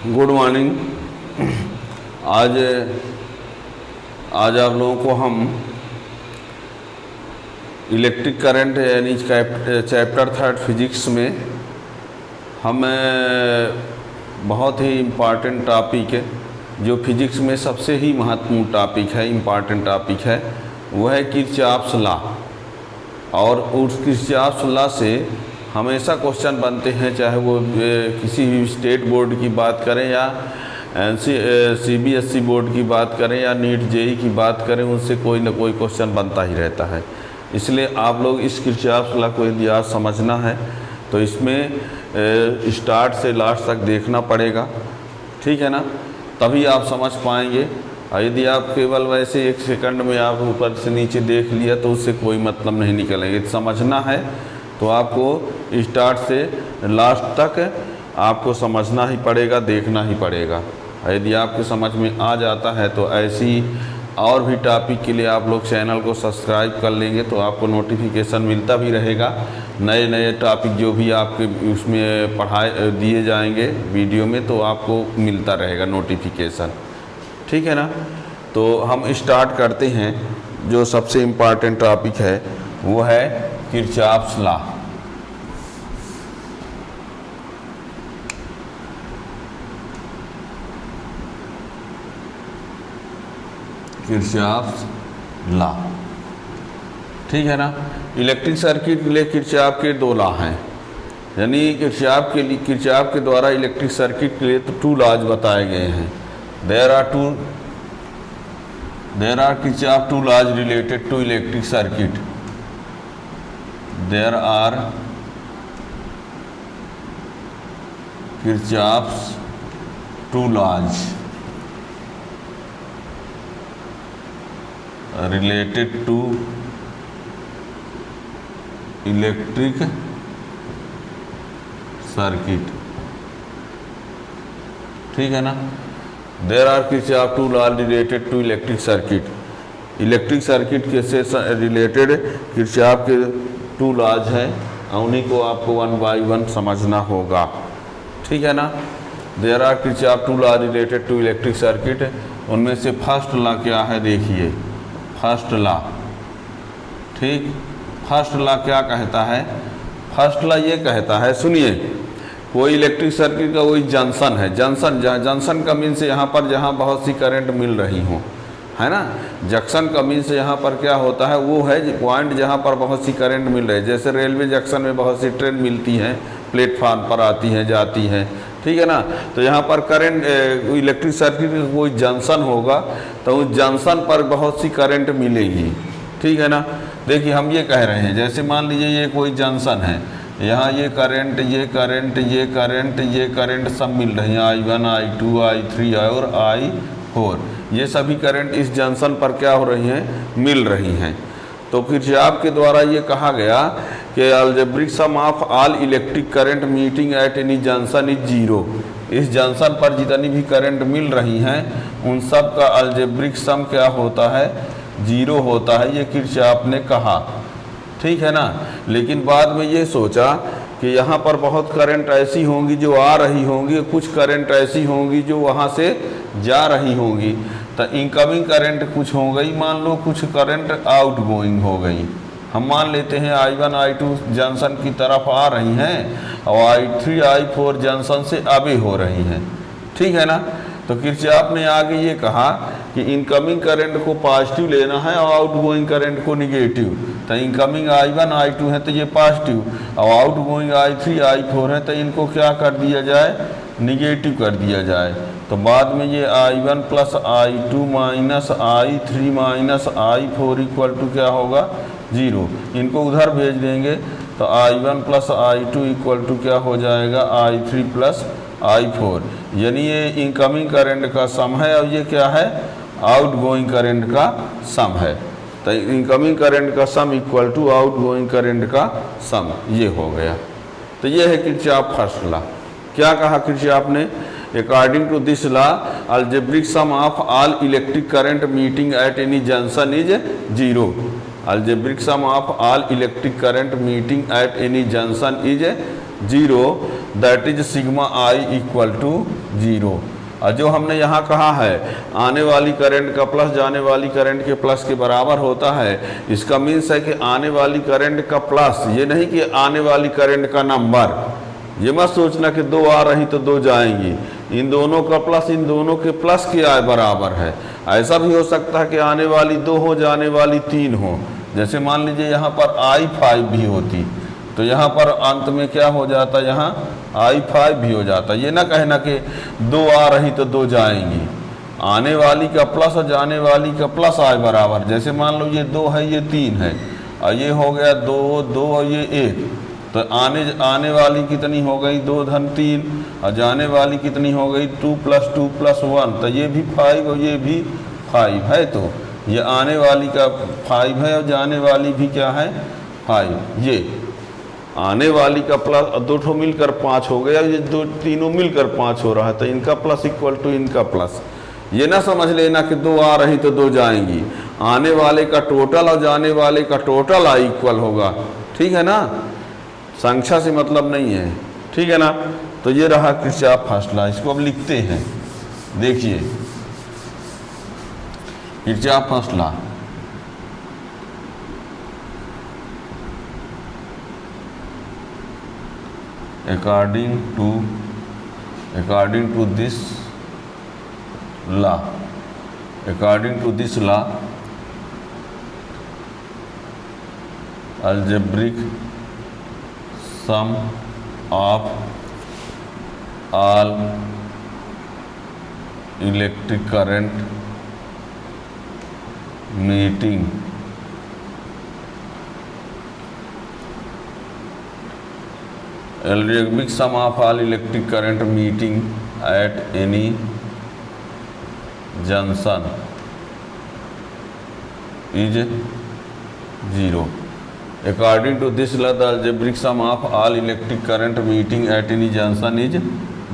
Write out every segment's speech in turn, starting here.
Good morning. आज आज आप लोगों को हम इलेक्ट्रिक करंट यानी चैप्टर 3 फिजिक्स में हम बहुत ही इम्पॉर्टेंट टॉपिक है, जो फिजिक्स में सबसे ही महत्वपूर्ण टॉपिक है, इम्पॉर्टेंट टॉपिक है, वो है किरचॉफ्स लॉ। और उस किरचॉफ्स लॉ से हमेशा क्वेश्चन बनते हैं, चाहे वो किसी भी स्टेट बोर्ड की बात करें या CBSE बोर्ड की बात करें या नीट JEE की बात करें, उससे कोई ना कोई क्वेश्चन बनता ही रहता है। इसलिए आप लोग इस किरचॉफ्स लॉ को यदि आज समझना है तो इसमें स्टार्ट से लास्ट तक देखना पड़ेगा, ठीक है ना, तभी आप समझ पाएंगे। यदि आप केवल वैसे 1 सेकंड में आप ऊपर से नीचे देख लिया तो उससे कोई मतलब नहीं निकलेंगे। समझना है तो आपको स्टार्ट से लास्ट तक आपको समझना ही पड़ेगा, देखना ही पड़ेगा। यदि आपके समझ में आ जाता है तो ऐसी और भी टॉपिक के लिए आप लोग चैनल को सब्सक्राइब कर लेंगे तो आपको नोटिफिकेशन मिलता भी रहेगा। नए नए टॉपिक जो भी आपके उसमें पढ़ाए दिए जाएंगे वीडियो में तो आपको मिलता रहेगा नोटिफिकेशन, ठीक है ना। तो हम स्टार्ट करते हैं। जो सबसे इम्पॉर्टेंट टॉपिक है वो है किरचॉफ्स लॉ। किरचॉफ्स लॉ, ठीक है ना। इलेक्ट्रिक सर्किट के लिए किरचॉफ के 2 लॉ हैं, यानी किरचॉफ के द्वारा इलेक्ट्रिक सर्किट के लिए तो 2 लॉज बताए गए हैं। There are Kirchhoff 2 laws related to electric circuit. There are Kirchhoff's 2 laws related to electric circuit, ठीक है ना। There are Kirchhoff 2 laws related to electric circuit। Electric circuit के से रिलेटेड किरचॉफ के 2 लॉज हैं, उन्हीं को आपको 1 by 1 समझना होगा, ठीक है ना। There are Kirchhoff 2 laws related to electric circuit। उनमें से फर्स्ट लॉ क्या है, देखिए फर्स्ट लॉ, ठीक। फर्स्ट लॉ क्या कहता है? फर्स्ट लॉ ये कहता है, सुनिए, कोई इलेक्ट्रिक सर्किट का कोई जंक्शन है, जंक्शन का मीन्स यहाँ पर जहाँ बहुत सी करंट मिल रही हो, है ना। जंक्शन का मीन्स यहाँ पर क्या होता है, वो है पॉइंट जहाँ पर बहुत सी करंट मिल रही है। जैसे रेलवे जंक्शन में बहुत सी ट्रेन मिलती हैं, प्लेटफार्म पर आती हैं जाती हैं, ठीक है ना। तो यहाँ पर करंट इलेक्ट्रिक सर्किट का कोई जंक्शन होगा तो उस जंक्शन पर बहुत सी करंट मिलेगी, ठीक है ना। देखिए हम ये कह रहे हैं, जैसे मान लीजिए ये कोई जंक्शन है, यहाँ ये करंट ये करंट ये करंट ये करंट सब मिल रही हैं, I1 I2 I3 और I4, ये सभी करंट इस जंक्शन पर क्या हो रही हैं, मिल रही हैं। तो किरचॉफ के द्वारा ये कहा गया कि algebraic sum of all electric current meeting at any junction is 0। इस जंक्शन पर जितनी भी करंट मिल रही हैं उन सब का अलजेब्रिक सम क्या होता है, 0 होता है, ये किरचॉफ ने कहा, ठीक है ना। लेकिन बाद में ये सोचा कि यहाँ पर बहुत करंट ऐसी होंगी जो आ रही होंगी, कुछ करंट ऐसी होंगी जो वहाँ से जा रही होंगी। तो इनकमिंग करंट कुछ हो गई, मान लो कुछ करंट आउट गोइंग हो गई। हम मान लेते हैं I1 I2 जंक्शन की तरफ आ रही हैं और I3 I4 जंक्शन से अवे हो रही हैं, ठीक है ना। तो किरचॉफ ने आगे ये कहा कि इनकमिंग करंट को पॉजिटिव लेना है और आउटगोइंग करंट को निगेटिव। तो इनकमिंग I1 I2 है तो ये पॉजिटिव और आउटगोइंग I3 I4 है तो इनको क्या कर दिया जाए, निगेटिव कर दिया जाए। तो बाद में ये I1 plus I2 minus I3 minus I4 equal to क्या होगा, 0। इनको उधर भेज देंगे तो I1 plus I2 equal to क्या हो जाएगा, I3 प्लस I4, यानी ये इनकमिंग करंट का सम है और ये क्या है, आउटगोइंग करंट का सम है। तो इनकमिंग करंट का sum equal to outgoing current का सम, ये हो गया। तो ये है किरचॉफ फर्स्ट लॉ। क्या कहा किरचॉफ ने, according to this law algebraic sum of all electric current meeting at any junction is 0। Algebraic sum of all electric current meeting at any junction is 0, that is sigma I equal to zero. और जो हमने यहाँ कहा है आने वाली current का plus जाने वाली करंट के प्लस के बराबर होता है, इसका मीन्स है कि आने वाली करंट का प्लस, ये नहीं कि आने वाली करंट का नंबर। ये मत सोचना कि दो आ रही तो दो जाएंगी, इन दोनों का प्लस इन दोनों के प्लस के बराबर है। ऐसा भी हो सकता है कि आने वाली 2 हो जाने वाली 3 हो। जैसे मान लीजिए यहाँ पर I5 भी होती तो यहाँ पर अंत में क्या हो जाता, यहाँ I5 भी हो जाता। ये ना कहना कि 2 आ रही तो 2 जाएंगी, आने वाली का प्लस और जाने वाली का प्लस बराबर। जैसे मान लो ये 2 है ये 3 है और ये हो गया 2 2 और ये 1, तो आने वाली कितनी हो गई 2 धन 3 और जाने वाली कितनी हो गई 2 + 2 + 1, तो ये भी 5 और ये भी 5 है। तो ये आने वाली का 5 है और जाने वाली भी क्या है 5। ये आने वाली का प्लस 2 मिलकर 5 हो गया, ये 2 तीनों मिलकर 5 हो रहा है, तो इनका प्लस इक्वल टू इनका प्लस। ये ना समझ लेना कि 2 आ रही तो 2 जाएंगी, आने वाले का टोटल और जाने वाले का टोटल इक्वल होगा। ठीक है ना, संख्या से मतलब नहीं है। ठीक है ना, तो ये रहा किरचॉफ फर्स्ट लॉ। इसको अब लिखते हैं, देखिए Kirchhoff first law. according to this law, algebraic sum of all electric current meeting algebraic sum of all electric current meeting at any junction is 0. According to this law, the algebraic sum of all electric current meeting at any junction is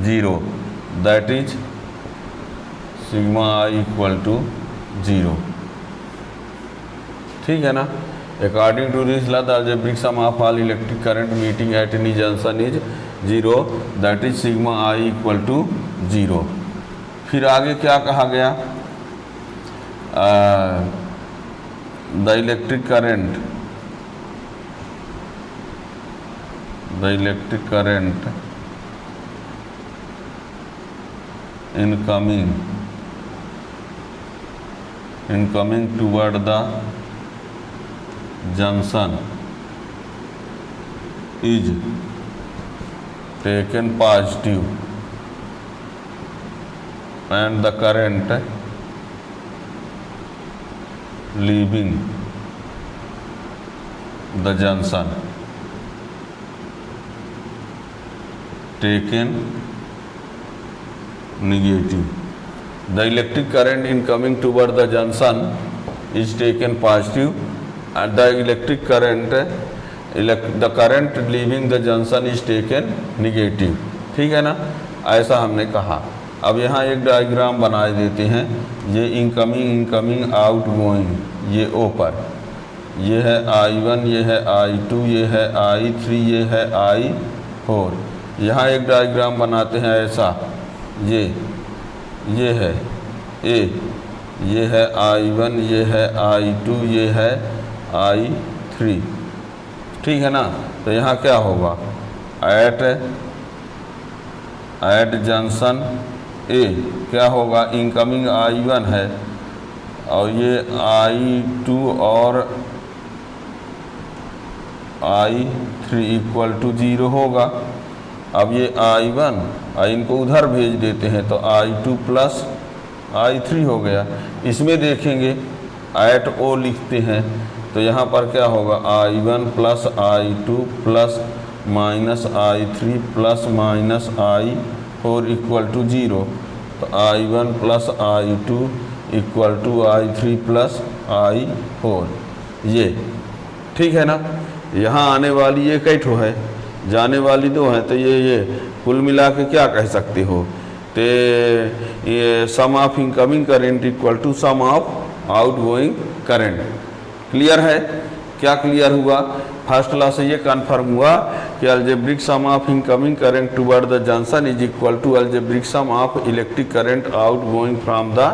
0. That is sigma I equal to 0. ठीक है ना। According to this law, the algebraic sum of all electric current meeting at any junction is 0. That is sigma I equal to 0. फिर आगे क्या कहा गया, the electric current incoming toward the junction is taken positive and the current leaving the junction taken negative. The electric current incoming toward the junction is taken positive and the current leaving the junction is taken negative. ठीक है ना, ऐसा हमने कहा। अब यहाँ एक diagram बना देते हैं। ये इनकमिंग आउट गोइंग, ये ओ पर, ये है I1, ये है I2, ये है I3, ये है I4। यहाँ एक डायग्राम बनाते हैं ऐसा, ये है A, ये है I1, ये है I2, ये है I3। ठीक है ना, तो यहाँ क्या होगा, एट जंक्शन ए क्या होगा, इनकमिंग I1 है और ये I2 और I3 इक्वल टू 0 होगा। अब ये I1 इनको उधर भेज देते हैं तो I2 प्लस I3 हो गया। इसमें देखेंगे एट ओ लिखते हैं तो यहाँ पर क्या होगा, I1 plus I2 plus minus I3 plus minus I4 equal to 0। तो I1 plus I2 equal to I3 plus I4, ये ठीक है ना। यहाँ आने वाली एक ठो है, जाने वाली 2 है, तो ये कुल मिला के क्या कह सकते हो, तो ये sum of incoming current equal to sum of outgoing current. Clear है, क्या क्लियर हुआ। फर्स्ट लॉ से ये कन्फर्म हुआ कि algebraic sum of incoming current toward the junction is equal to algebraic sum of electric current outgoing from the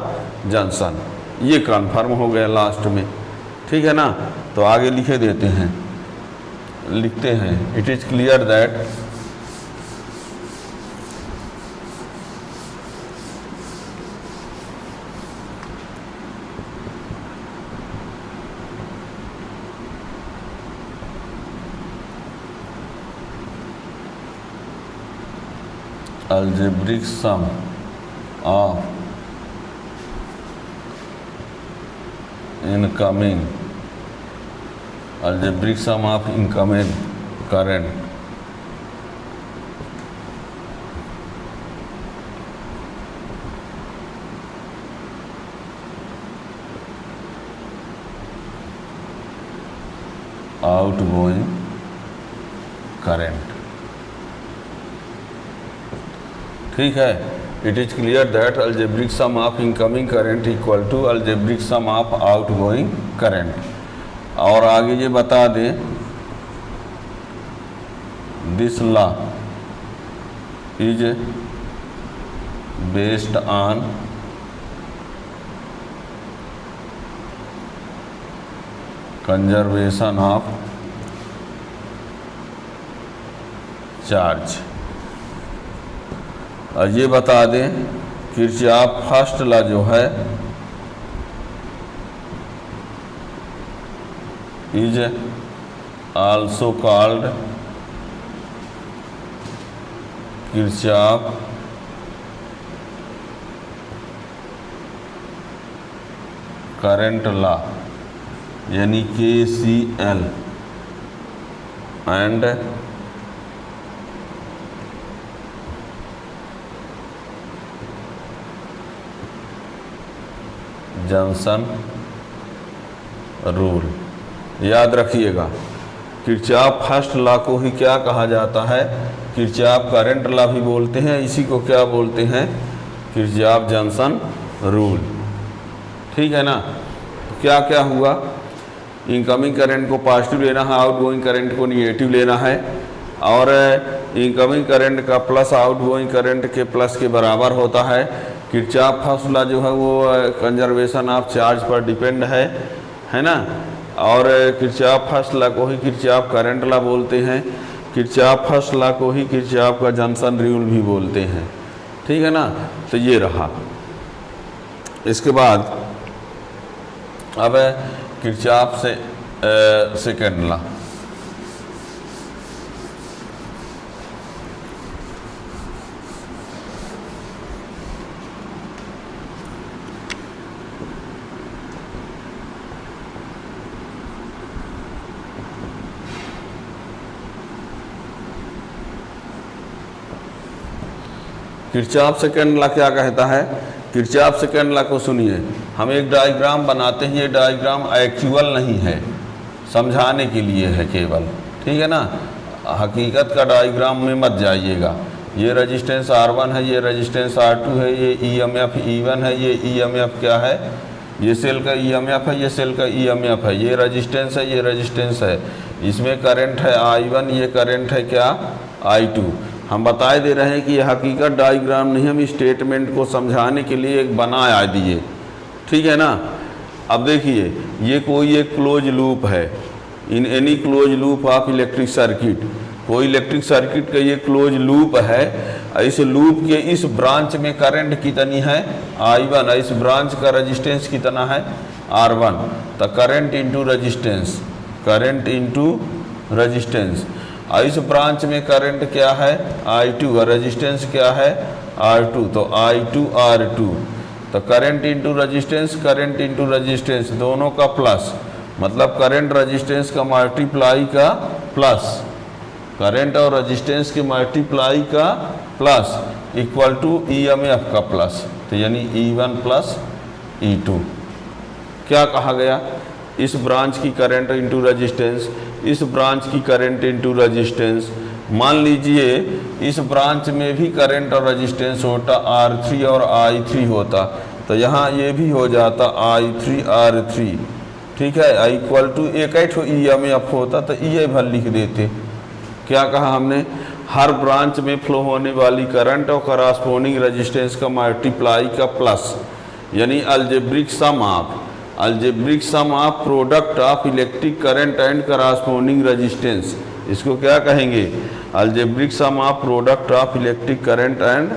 junction. ये confirm हो गया लास्ट में, ठीक है ना। तो आगे लिखे देते हैं, लिखते हैं it is clear that algebraic sum of incoming current outgoing current, ठीक है। It is clear that algebraic sum of incoming current equal to algebraic sum of outgoing current. और आगे ये बता दें this law is based on conservation of charge. और ये बता दें किरचॉफ फर्स्ट लॉ जो है is also called Kirchhoff current law यानी KCL एंड जंक्शन रूल। याद रखिएगा किरचॉफ फर्स्ट लॉ को ही क्या कहा जाता है, किरचॉफ करंट लॉ भी बोलते हैं, इसी को क्या बोलते हैं, किरचॉफ जंक्शन रूल, ठीक है ना। तो क्या क्या हुआ, इनकमिंग करंट को पॉजिटिव लेना है, आउटगोइंग करंट को निगेटिव लेना है, और इनकमिंग करंट का प्लस आउटगोइंग करंट के प्लस के बराबर होता है। किरचॉफ फर्स्ट लॉ जो है वो कंजर्वेशन ऑफ चार्ज पर डिपेंड है ना। और किरचॉफ फर्स्ट लॉ को ही किरचॉफ करंट लॉ बोलते हैं, किरचॉफ फर्स्ट लॉ को ही किरचॉफ का जंक्शन रूल भी बोलते हैं, ठीक है ना। तो ये रहा। इसके बाद अब किरचॉफ से second law. Kirchhoff second law क्या कहता है, किरचॉफ सेकंड लॉ को सुनिए। हम एक डायग्राम बनाते हैं, ये डायग्राम एक्चुअल नहीं है, समझाने के लिए है केवल, ठीक है ना। हकीकत का डायग्राम में मत जाइएगा। ये रेजिस्टेंस R1 है, ये रेजिस्टेंस R2 है, ये EMF E1 है, ये EMF क्या है, ये सेल का EMF है, ये सेल का EMF है, ये रेजिस्टेंस है, ये रेजिस्टेंस है, इसमें करंट है I1, ये करंट है क्या I2। हम बताए दे रहे हैं कि ये हकीकत डायग्राम नहीं, हम स्टेटमेंट को समझाने के लिए एक बनाया दिए, ठीक है ना। अब देखिए ये कोई एक क्लोज लूप है, इन any close loop of electric circuit, कोई इलेक्ट्रिक सर्किट का ये क्लोज लूप है। इस लूप के इस ब्रांच में करंट कितनी है I1, इस ब्रांच का रेजिस्टेंस कितना है R1। तो current into resistance, current into resistance. इस ब्रांच में करंट क्या है I2 और रेजिस्टेंस क्या है R2, तो I2 R2। तो current into resistance, current into resistance दोनों का प्लस, मतलब करंट रेजिस्टेंस का मल्टीप्लाई का प्लस, करंट और रेजिस्टेंस के मल्टीप्लाई का प्लस इक्वल टू EMF का प्लस, तो यानी E1 प्लस E2। क्या कहा गया, इस ब्रांच की करंट इंटू रेजिस्टेंस, इस ब्रांच की करंट इंटू रेजिस्टेंस। मान लीजिए इस ब्रांच में भी करंट और रेजिस्टेंस होता R3 और I3 होता, तो यहाँ ये भी हो जाता I3 R3, ठीक है। आई इक्वल टू एक ही EMF होता तो ये भर लिख देते। क्या कहा हमने, हर ब्रांच में फ्लो होने वाली करंट और करस्पॉन्डिंग रेजिस्टेंस का मल्टीप्लाई का प्लस, यानी algebraic sum of product of electric current and corresponding resistance. इसको क्या कहेंगे, algebraic sum of product of electric current and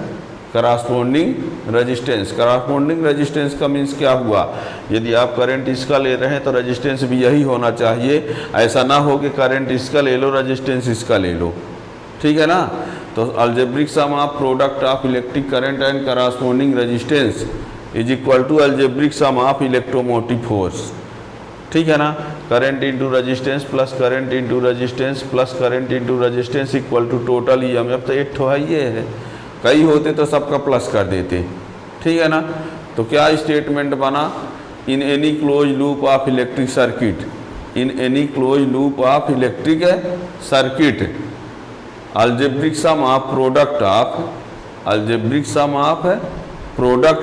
corresponding resistance. Corresponding resistance का मीन्स क्या हुआ, यदि आप करंट इसका ले रहे हैं तो रेजिस्टेंस भी यही होना चाहिए। ऐसा ना हो कि करंट इसका ले लो रेजिस्टेंस इसका ले लो, ठीक है ना। तो algebraic sum of product of electric current and corresponding resistance is equal to algebraic sum of electromotive force, ठीक है ना। Current into resistance plus current into resistance plus current into resistance equal to total EMF। तो एक ठो है, ये है, कई होते तो सबका प्लस कर देते, ठीक है ना। तो क्या स्टेटमेंट बना, in any close loop of electric circuit, in any close loop of electric circuit algebraic sum of product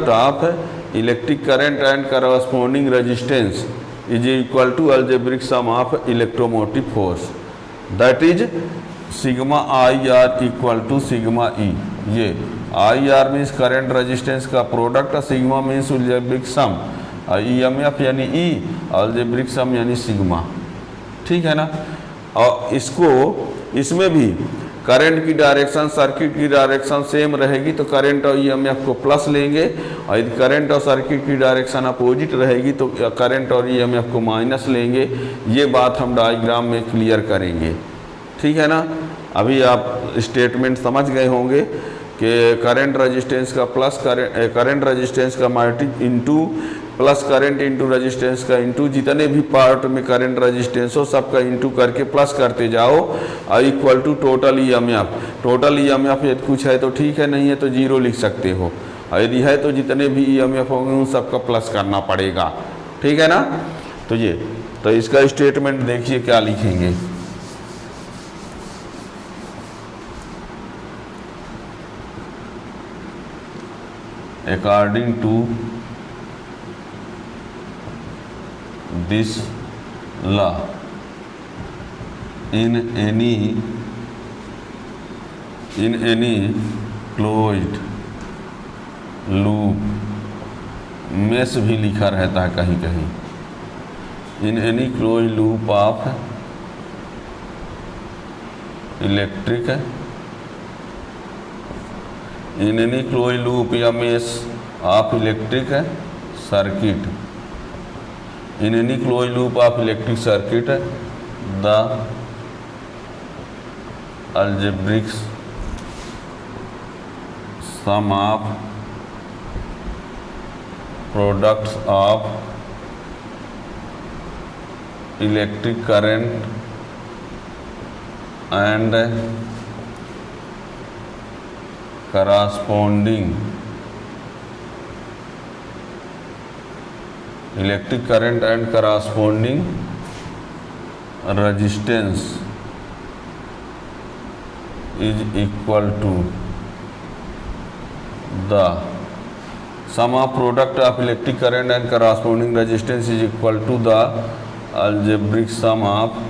of electric current and corresponding resistance is equal to algebraic sum of electromotive force, that is sigma IR equal to sigma E। ये IR means current resistance का product, sigma means algebraic sum, EMF यानी E, algebraic sum यानी sigma, ठीक है ना। और इसमें भी करंट की डायरेक्शन, सर्किट की डायरेक्शन सेम रहेगी तो करंट और EMF को प्लस लेंगे, और यदि करंट और सर्किट की डायरेक्शन अपोजिट रहेगी तो करंट और EMF को माइनस लेंगे। ये बात हम डायग्राम में क्लियर करेंगे, ठीक है ना। अभी आप स्टेटमेंट समझ गए होंगे कि करंट रेजिस्टेंस का प्लस करंट रेजिस्टेंस का multi into plus current into resistance का इंटू, जितने भी पार्ट में करंट रेजिस्टेंस हो सबका इंटू करके प्लस करते जाओ, और equal to total EMF। Total EMF यदि कुछ है तो ठीक है, नहीं है तो 0 लिख सकते हो, और यदि है तो जितने भी EMF होंगे उन सबका प्लस करना पड़ेगा, ठीक है ना। तो ये तो इसका स्टेटमेंट देखिए क्या लिखेंगे, according to this law in any closed loop, mesh भी लिखा रहता है कहीं कहीं, in any closed loop of electric, in any closed loop या mesh of electric circuit, in any closed loop of electric circuit the algebraic sum of products of electric current and corresponding electric current and corresponding resistance is equal to the sum of product of electric current and corresponding resistance is equal to the algebraic sum of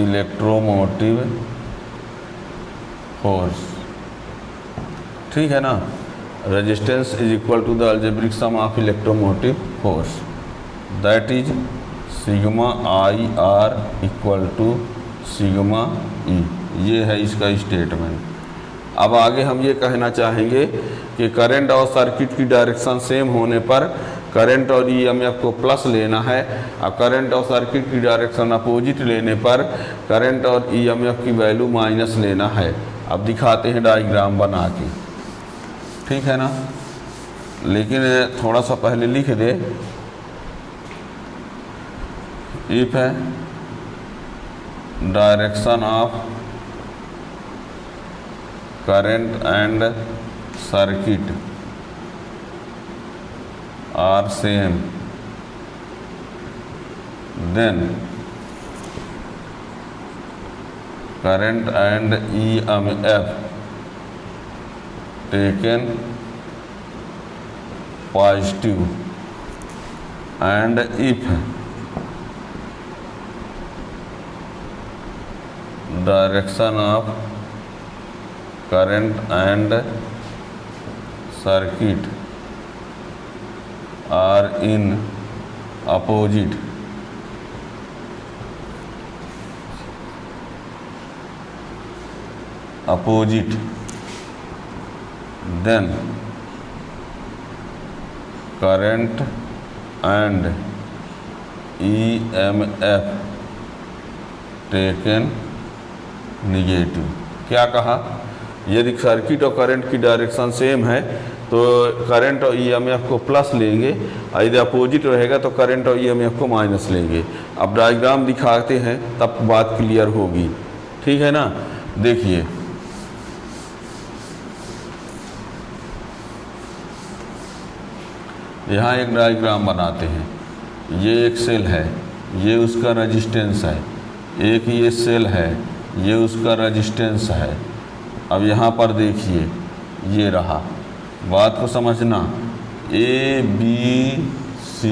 electromotive force, ठीक है ना। Resistance is equal to the algebraic sum of electromotive force, that is sigma IR equal to sigma E। ये है इसका statement. अब आगे हम ये कहना चाहेंगे कि करंट और सर्किट की डायरेक्शन सेम होने पर करंट और EMF को प्लस लेना है, और करंट और सर्किट की डायरेक्शन अपोजिट लेने पर करंट और EMF की वैल्यू माइनस लेना है। अब दिखाते हैं डायग्राम बना के, ठीक है ना। लेकिन थोड़ा सा पहले लिख दे, इफ है direction of current and circuit are same, then current and EMF taken positive and if direction of current and circuit are in opposite then current and EMF taken negative. क्या कहा? यदि सर्किट और current की direction same है तो current और EMF को plus लेंगे, यदि अपोजिट रहेगा तो करंट और EMF को माइनस लेंगे। अब डायग्राम दिखाते हैं तब बात क्लियर होगी, ठीक है ना। देखिए यहाँ एक डायग्राम बनाते हैं। ये एक सेल है, ये उसका रेजिस्टेंस है, एक ये सेल है, ये उसका रेजिस्टेंस है। अब यहाँ पर देखिए ये रहा, बात को समझना। A B C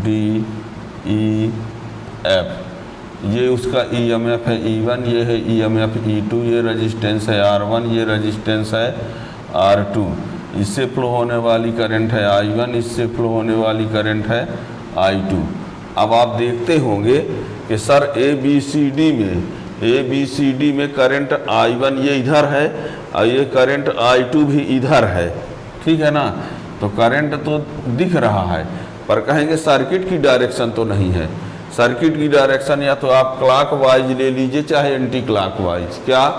D E F ये उसका EMF है E1, ये है EMF E2, ये रेजिस्टेंस है R1, ये रेजिस्टेंस है R2। इससे फ्लो होने वाली करंट है I1, इससे फ्लो होने वाली करंट है I2। अब आप देखते होंगे कि सर ABCD में करंट I1 ये इधर है और ये करंट I2 भी इधर है, ठीक है ना। तो करंट तो दिख रहा है, पर कहेंगे सर्किट की डायरेक्शन तो नहीं है। सर्किट की डायरेक्शन या तो आप क्लॉकवाइज ले लीजिए चाहे एंटी क्लॉकवाइज। क्या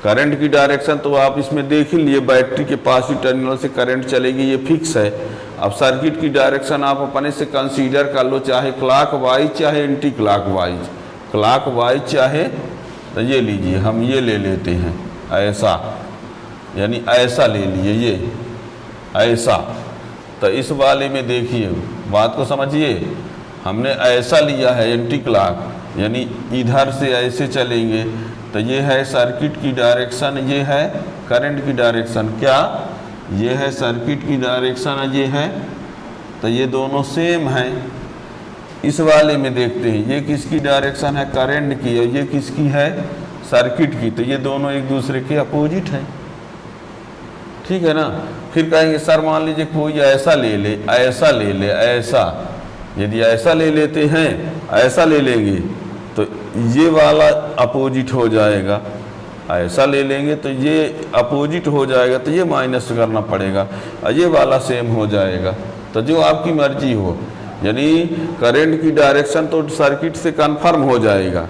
करंट की डायरेक्शन तो आप इसमें देख ही लिए, बैटरी के पॉजिटिव टर्मिनल से करंट चलेगी, ये फिक्स है। अब सर्किट की डायरेक्शन आप अपने से कंसीडर कर लो, चाहे क्लॉकवाइज चाहे एंटी क्लॉकवाइज। क्लॉकवाइज चाहे तो ये लीजिए, हम ये ले लेते हैं ऐसा, यानी ऐसा ले लिए ये ऐसा। तो इस वाले में देखिए, बात को समझिए, हमने ऐसा लिया है एंटी क्लॉक, यानी इधर से ऐसे चलेंगे तो ये है सर्किट की डायरेक्शन, ये है करंट की डायरेक्शन। क्या ये है सर्किट की डायरेक्शन, ये है, तो ये दोनों सेम हैं। इस वाले में देखते हैं ये किसकी डायरेक्शन है, करंट की, और ये किसकी है, सर्किट की। तो ये दोनों एक दूसरे के अपोजिट हैं, ठीक है ना। फिर कहेंगे सर मान लीजिए कोई ऐसा ले ले, ऐसा ले ले, ऐसा। यदि ऐसा ले लेते हैं, ऐसा ले लेंगे तो ये वाला अपोजिट हो जाएगा। ऐसा ले लेंगे तो ये अपोजिट हो जाएगा, तो ये माइनस करना पड़ेगा, और ये वाला सेम हो जाएगा। तो जो आपकी मर्जी हो, यानी करंट की डायरेक्शन तो सर्किट से कंफर्म हो जाएगा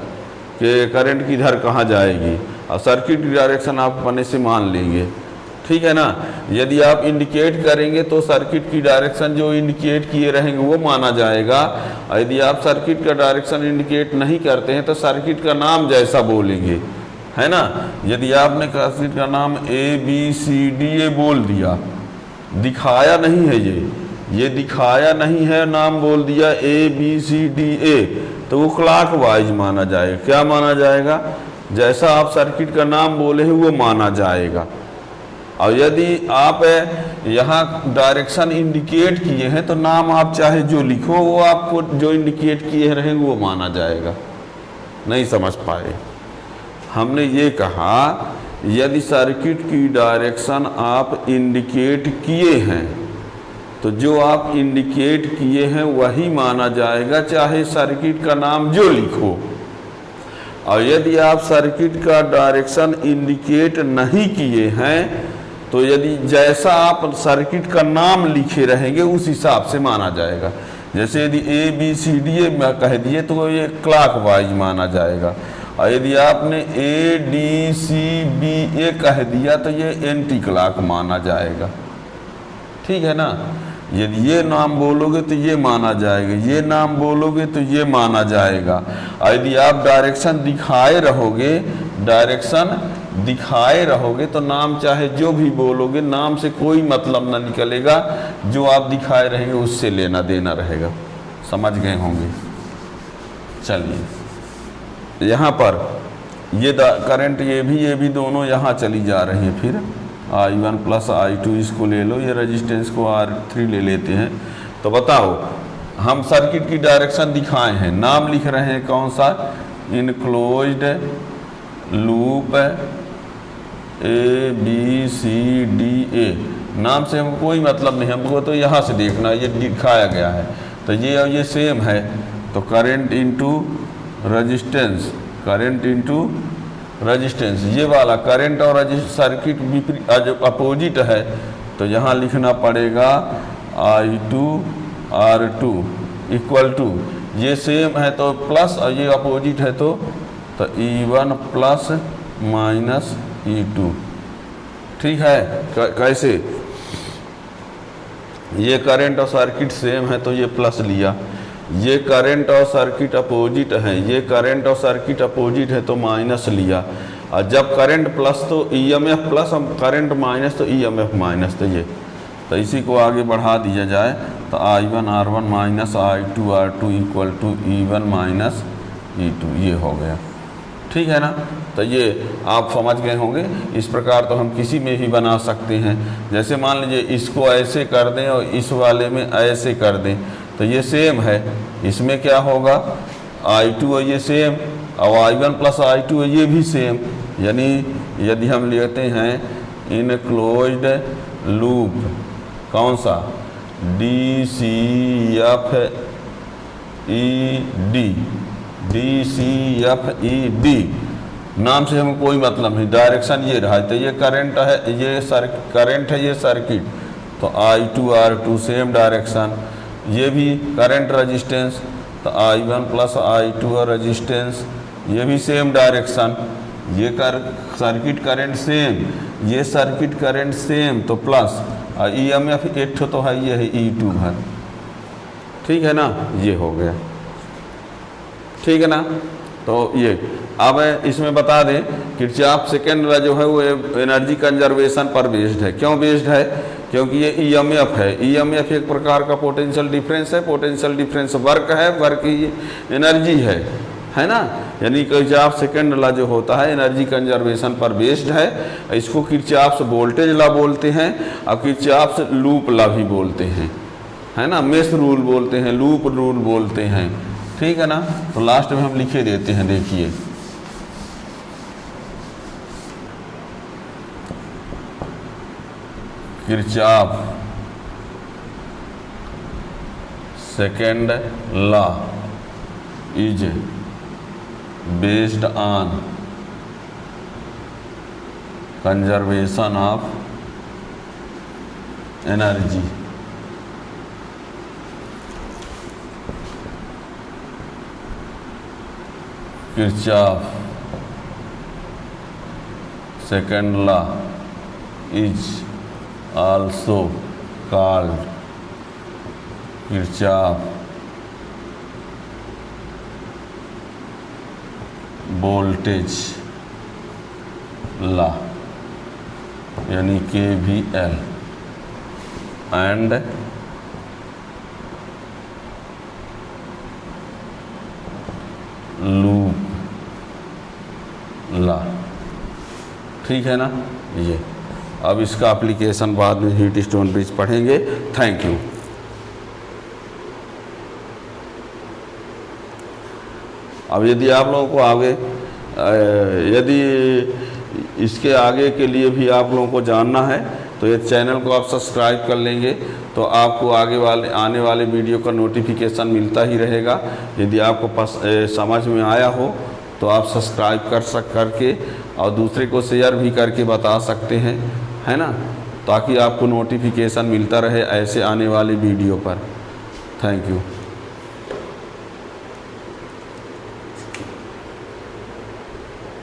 कि करंट की इधर कहाँ जाएगी, और सर्किट की डायरेक्शन आप अपने से मान लेंगे, ठीक है ना। यदि आप इंडिकेट करेंगे तो सर्किट की डायरेक्शन जो इंडिकेट किए रहेंगे वो माना जाएगा, और यदि आप सर्किट का डायरेक्शन इंडिकेट नहीं करते हैं तो सर्किट का नाम जैसा बोलेंगे, है ना। यदि आपने सर्किट का नाम ABCDA बोल दिया, दिखाया नहीं है, ये दिखाया नहीं है, नाम बोल दिया ABCDA, तो वो क्लॉकवाइज माना जाएगा। क्या माना जाएगा? जैसा आप सर्किट का नाम बोले हैं वो माना जाएगा। और यदि आप यहाँ डायरेक्शन इंडिकेट किए हैं तो नाम आप चाहे जो लिखो, वो आपको जो इंडिकेट किए रहेंगे वो माना जाएगा। नहीं समझ पाए? हमने ये कहा यदि सर्किट की डायरेक्शन आप इंडिकेट किए हैं तो जो आप इंडिकेट किए हैं वही माना जाएगा, चाहे सर्किट का नाम जो लिखो। और यदि आप सर्किट का डायरेक्शन इंडिकेट नहीं किए हैं तो यदि जैसा आप सर्किट का नाम लिखे रहेंगे उस हिसाब से माना जाएगा। जैसे यदि ABCDA कह दिए तो ये क्लॉकवाइज माना जाएगा, और यदि आपने ADCBA कह दिया तो ये एंटी क्लॉक माना जाएगा, ठीक है ना। यदि ये नाम बोलोगे तो ये माना जाएगा, ये नाम बोलोगे तो ये माना जाएगा। और यदि आप डायरेक्शन दिखाए रहोगे तो नाम चाहे जो भी बोलोगे, नाम से कोई मतलब ना निकलेगा, जो आप दिखाए रहेंगे उससे लेना देना रहेगा। समझ गए होंगे? चलिए यहाँ पर ये करंट ये भी दोनों यहाँ चली जा रही है। फिर I1 प्लस I2 इसको ले लो, ये रेजिस्टेंस को R3 ले लेते हैं। तो बताओ हम सर्किट की डायरेक्शन दिखाए हैं, नाम लिख रहे हैं कौन सा, इनक्लोज्ड लूप ABCDA। नाम से हमको कोई मतलब नहीं, हमको तो यहाँ से देखना, ये दिखाया गया है। तो ये सेम है, तो current into resistance, current into resistance, ये वाला करंट और सर्किट अपोजिट है, तो यहाँ लिखना पड़ेगा I2 R2 इक्वल टू, ये सेम है तो प्लस और ये अपोजिट है तो E1 प्लस माइनस E2। ठीक है, कैसे, ये करंट और सर्किट सेम है तो ये प्लस लिया, ये करंट और सर्किट अपोजिट है, ये करंट और सर्किट अपोजिट है तो माइनस लिया, और जब करंट प्लस तो EMF प्लस, हम करंट माइनस तो EMF माइनस, तो इसी को आगे बढ़ा दिया जाए तो I1 R1 minus I2 R2 equal to E1 minus E2, ये हो गया। ठीक है ना, तो ये आप समझ गए होंगे। इस प्रकार तो हम किसी में भी बना सकते हैं, जैसे मान लीजिए इसको ऐसे कर दें और इस वाले में ऐसे कर दें, तो ये सेम है, इसमें क्या होगा I2 और ये सेम, और I1 प्लस I2 है ये भी सेम, यानी यदि हम लेते हैं इनक्लोज्ड लूप कौन सा DCFED, नाम से हमें कोई मतलब नहीं, डायरेक्शन ये रहा, तो ये करंट है, ये करंट है, ये सर्किट, तो I2 R2 सेम डायरेक्शन, ये भी करंट रेजिस्टेंस, तो I1 प्लस I2 और रेजिस्टेंस ये भी सेम डायरेक्शन, ये सर्किट करंट सेम, ये सर्किट करंट सेम तो प्लस, और EMF एक तो है, ये है E2 है। ठीक है ना, ये हो गया। ठीक है ना, तो ये अब इसमें बता दें किरचॉफ सेकेंड लॉ जो है वो एनर्जी कंजर्वेशन पर बेस्ड है। क्यों बेस्ड है, क्योंकि ये EMF है, EMF एक प्रकार का पोटेंशियल डिफरेंस है, पोटेंशियल डिफरेंस वर्क है, वर्क ही एनर्जी है ना, यानी किरचॉफ सेकेंड लॉ जो होता है एनर्जी कंजर्वेशन पर बेस्ड है। इसको किरचॉफ वोल्टेज लॉ बोलते हैं और किरचॉफ लूप लॉ भी बोलते हैं, है ना, मेश रूल बोलते हैं, लूप रूल बोलते हैं। ठीक है ना, तो लास्ट में हम लिखे देते हैं, देखिए Kirchhoff second law is based on conservation of energy. Kirchhoff second law is also called Kirchhoff voltage law, यानी KVL, एंड लूप लॉ। ठीक है ना, ये अब इसका एप्लीकेशन बाद में हीट स्टोन ब्रिज पढ़ेंगे। Thank you. अब यदि आप लोगों को आगे यदि इसके आगे के लिए भी आप लोगों को जानना है तो ये चैनल को आप सब्सक्राइब कर लेंगे तो आपको आने वाले वीडियो का नोटिफिकेशन मिलता ही रहेगा। यदि आपको समझ में आया हो तो आप सब्सक्राइब करके और दूसरे को शेयर भी करके बता सकते हैं, है ना, ताकि आपको नोटिफिकेशन मिलता रहे ऐसे आने वाले वीडियो पर। Thank you.